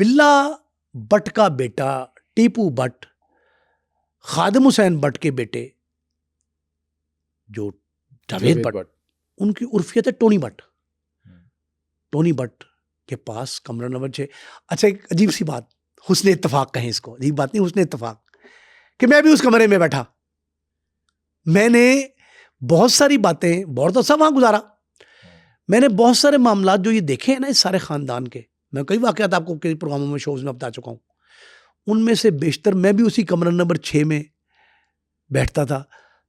بلا بٹ کا بیٹا ٹیپو بٹ خادم حسین بٹ کے بیٹے جو جاوید بٹ، ان کی عرفیت ہے ٹونی بٹ. ٹونی بٹ کے پاس کمرہ نمبر 6. اچھا ایک عجیب سی بات، حسن اتفاق کہیں اس کو، عجیب بات نہیں، حسن اتفاق کہ میں بھی اس کمرے میں بیٹھا. میں نے بہت ساری باتیں، بہت عرصہ وہاں گزارا. میں نے بہت سارے معاملات جو یہ دیکھے ہیں نا اس سارے خاندان کے، میں کئی واقعات آپ کو کئی پروگراموں میں شوز میں بتا چکا ہوں، ان میں سے بیشتر میں بھی اسی کمرہ نمبر 6 میں بیٹھتا تھا.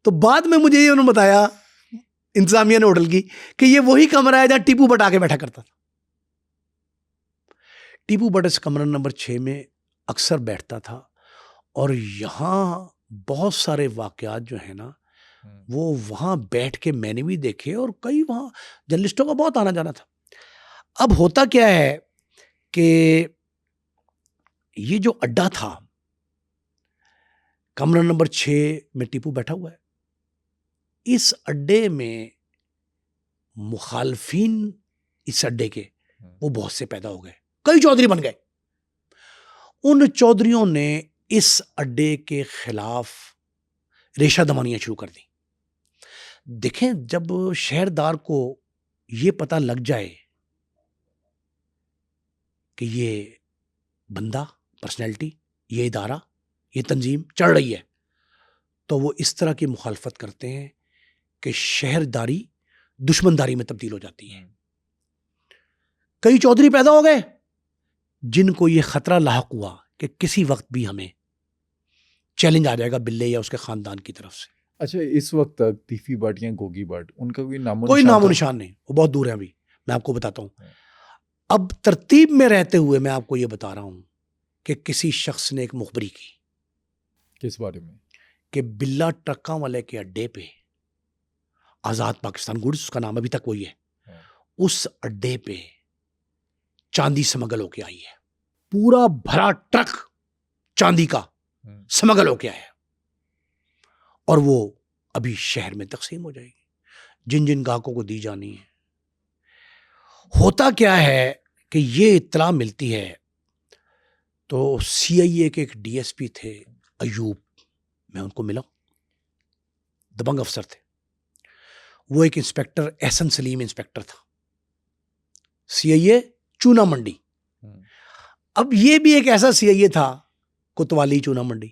تو بعد میں مجھے یہ انہوں نے بتایا انتظامیہ نے ہوٹل کی کہ یہ وہی کمرہ ہے جہاں ٹیپو بٹ آ کے بیٹھا کرتا تھا. ٹیپو بٹ اس کمرہ نمبر 6 میں اکثر بیٹھتا تھا، اور یہاں بہت سارے واقعات جو ہیں نا وہ وہاں بیٹھ کے میں نے بھی دیکھے، اور کئی وہاں جرنلسٹوں کا بہت آنا جانا تھا. اب ہوتا کیا ہے کہ یہ جو اڈا تھا کمرہ نمبر 6 میں ٹیپو بیٹھا ہوا ہے، اس اڈے میں مخالفین اس اڈے کے وہ بہت سے پیدا ہو گئے، کئی چودھری بن گئے. ان چودھریوں نے اس اڈے کے خلاف ریشہ دمانیاں شروع کر دی. دیکھیں جب شہردار کو یہ پتہ لگ جائے کہ یہ بندہ، پرسنالٹی، یہ ادارہ، یہ تنظیم چڑھ رہی ہے، تو وہ اس طرح کی مخالفت کرتے ہیں کہ شہرداری دشمنداری میں تبدیل ہو جاتی ہے. کئی چودھری پیدا ہو گئے جن کو یہ خطرہ لاحق ہوا کہ کسی وقت بھی ہمیں چیلنج آ جائے گا بلے یا اس کے خاندان کی طرف سے. اچھا اس وقت تک ٹیفی بٹ یا گوگی بٹ ان کا کوئی نام و نشان نہیں، وہ بہت دور ہے. ابھی میں آپ کو بتاتا ہوں. اب ترتیب میں رہتے ہوئے میں آپ کو یہ بتا رہا ہوں کہ کسی شخص نے ایک مخبری کی. کس بارے میں؟ کہ بلا ٹرکاں والے کے اڈے پہ آزاد پاکستان گوڈز، اس کا نام ابھی تک وہی ہے، اس اڈے پہ چاندی سمگل ہو کے آئی ہے. پورا بھرا ٹرک چاندی کا سمگل ہو کے آیا ہے، اور وہ ابھی شہر میں تقسیم ہو جائے گی جن جن گاہکوں کو دی جانی ہے. ہوتا کیا ہے کہ یہ اطلاع ملتی ہے تو سی آئی اے کے ایک ڈی ایس پی تھے ایوب، میں ان کو ملا، دبنگ افسر تھے وہ. ایک انسپیکٹر احسن سلیم انسپیکٹر تھا سی آئی اے چونا منڈی. اب یہ بھی ایک ایسا سی آئی اے تھا کوتوالی چونا منڈی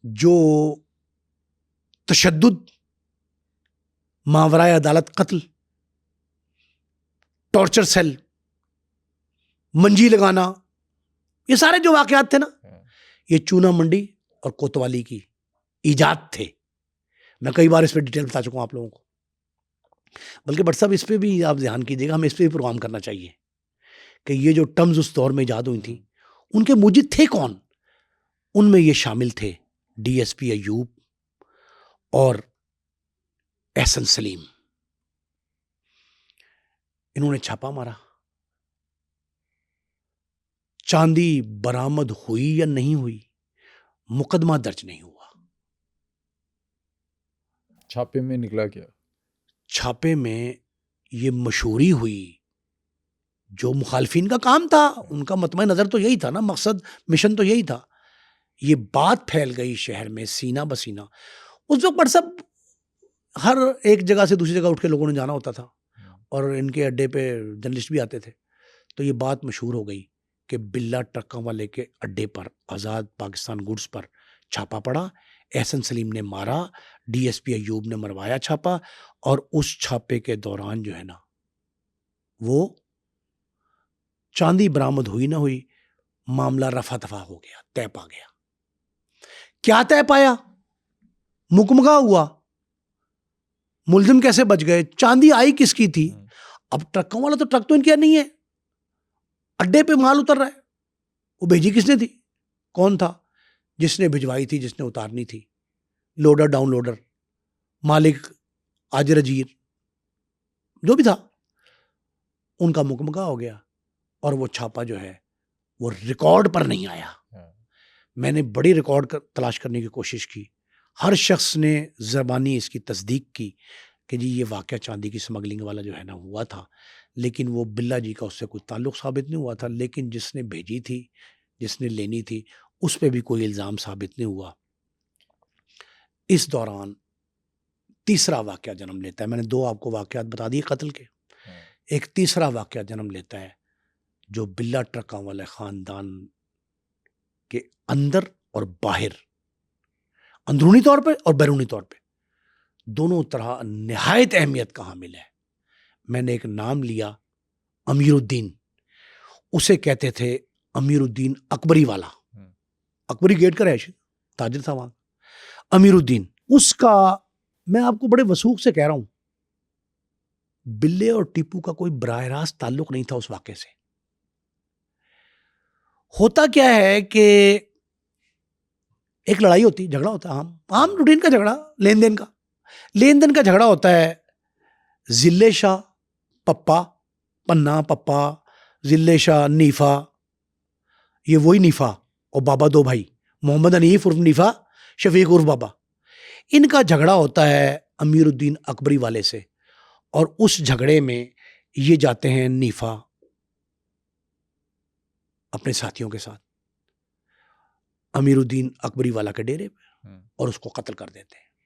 جو تشدد، ماورائے عدالت قتل، ٹارچر سیل، منجی لگانا، یہ سارے جو واقعات تھے نا یہ چونا منڈی اور کوتوالی کی ایجاد تھے. میں کئی بار اس پہ ڈیٹیل بتا چکا ہوں آپ لوگوں کو. بلکہ بٹ صاحب اس پہ بھی آپ دھیان کیجیے گا، ہمیں اس پہ بھی پروگرام کرنا چاہیے کہ یہ جو ٹرمز اس دور میں ایجاد ہوئی تھیں ان کے موجد تھے کون. ان میں یہ شامل تھے ڈی ایس پی ایوب اور احسن سلیم. انہوں نے چھاپا مارا. چاندی برآمد ہوئی یا نہیں ہوئی، مقدمہ درج نہیں ہوا. چھاپے میں نکلا کیا؟ چھاپے میں یہ مشہوری ہوئی، جو مخالفین کا کام تھا، ان کا مطمع نظر تو یہی تھا نا، مقصد مشن تو یہی تھا. یہ بات پھیل گئی شہر میں سینہ بسینہ. اس وقت پر سب ہر ایک جگہ سے دوسری جگہ اٹھ کے لوگوں نے جانا ہوتا تھا، اور ان کے اڈے پہ جرنلسٹ بھی آتے تھے. تو یہ بات مشہور ہو گئی کہ بلا ٹرکاں والے کے اڈے پر آزاد پاکستان گوڈز پر چھاپا پڑا. احسن سلیم نے مارا، ڈی ایس پی ایوب نے مروایا چھاپا، اور اس چھاپے کے دوران جو ہے نا وہ چاندی برآمد ہوئی نہ ہوئی، معاملہ رفع دفع ہو گیا، طے پا گیا. کیا طے پایا؟ مکمگا ہوا. ملزم کیسے بچ گئے؟ چاندی آئی کس کی تھی؟ اب ٹرکوں والا تو ٹرک تو ان کے نہیں ہے، اڈے پہ مال اتر رہا ہے، وہ بھیجی کس نے تھی؟ کون تھا؟ جس نے بھجوائی تھی، جس نے اتارنی تھی، لوڈر ڈاؤن لوڈر، مالک، آجر اجیر، جو بھی تھا، ان کا مکمگا ہو گیا. اور وہ چھاپا جو ہے وہ ریکارڈ پر نہیں آیا. میں نے بڑی ریکارڈ تلاش کرنے کی کوشش کی، ہر شخص نے زبانی اس کی تصدیق کی کہ جی یہ واقعہ چاندی کی سمگلنگ والا جو ہے نا ہوا تھا، لیکن وہ بلّہ جی کا اس سے کوئی تعلق ثابت نہیں ہوا تھا، لیکن جس نے بھیجی تھی، جس نے لینی تھی، اس پہ بھی کوئی الزام ثابت نہیں ہوا۔ اس دوران تیسرا واقعہ جنم لیتا ہے۔ میں نے 2 آپ کو واقعات بتا دیے قتل کے، ایک تیسرا واقعہ جنم لیتا ہے جو بلّہ ٹرکاں والے خاندان کے اندر اور باہر، اندرونی طور پہ اور بیرونی طور پہ دونوں طرح نہایت اہمیت کا حامل ہے۔ میں نے ایک نام لیا امیر الدین، اسے کہتے تھے امیر الدین اکبری والا، اکبری گیٹ کا رہائشی تاجر تھا وہاں، امیر الدین۔ اس کا میں آپ کو بڑے وثوق سے کہہ رہا ہوں، بلے اور ٹیپو کا کوئی براہ راست تعلق نہیں تھا اس واقعے سے۔ ہوتا کیا ہے کہ ایک لڑائی ہوتی، جھگڑا ہوتا ہے، عام روٹین کا جھگڑا، لین دین کا جھگڑا ہوتا ہے۔ ذلے شاہ پپا، پنا پپا، ذلے شاہ نیفا، یہ وہی نیفا اور بابا 2 بھائی، محمد حنیف عرف نیفا، شفیق عرف بابا، ان کا جھگڑا ہوتا ہے امیر الدین اکبری والے سے، اور اس جھگڑے میں یہ جاتے ہیں نیفا اپنے ساتھیوں کے ساتھ امیر الدین اکبری والا کے ڈیرے پہ اور اس کو قتل کر دیتے ہیں۔